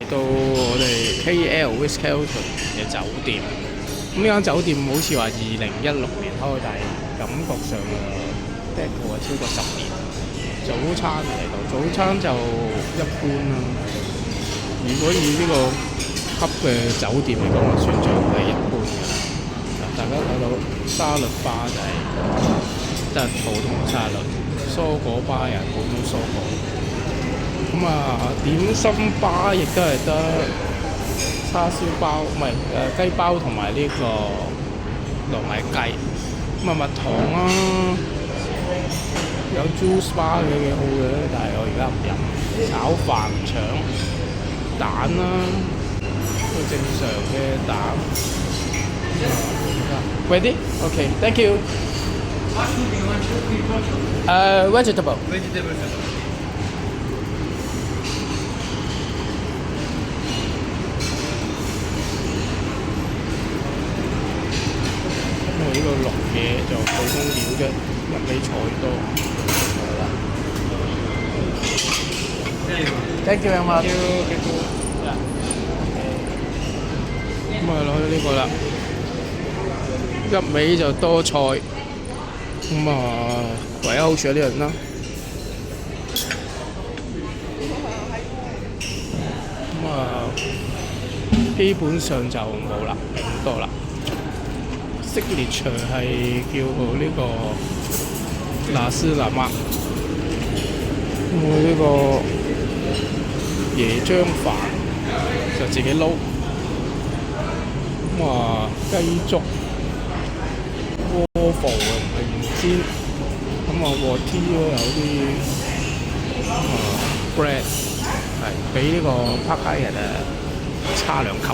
到我哋 KL Ritz Carlton 嘅酒店，咁呢間酒店好似話2016年開，但係感覺上decor係超過10年。早餐嚟到，早餐就一般啦。如果以呢個級嘅酒店嚟講，算做係一般嘅啦。大家睇到沙律吧就係得普通沙律，蔬果吧又係普通蔬果。咁點心吧亦都係得叉燒包，唔係雞包同埋呢個糯米雞。蜜糖啦，有 juice bar 嘅幾好嘅，但係我而家唔飲。炒飯腸蛋啦，都正常嘅蛋。Ready? Okay, thank you. Vegetable. Vegetable. 我呢個落嘢就普通料啫，入味菜多。Thank you very much. 咁攞咗呢個啦，一味就多菜。咁唯一好處係呢樣啦。基本上就冇啦，咁多啦。Signature 係叫呢個拿斯拿媽，我呢個椰漿飯就自己撈，雞粥、鍋飯係唔煎，和 T 有啲bread 係比呢個帕卡人差2級。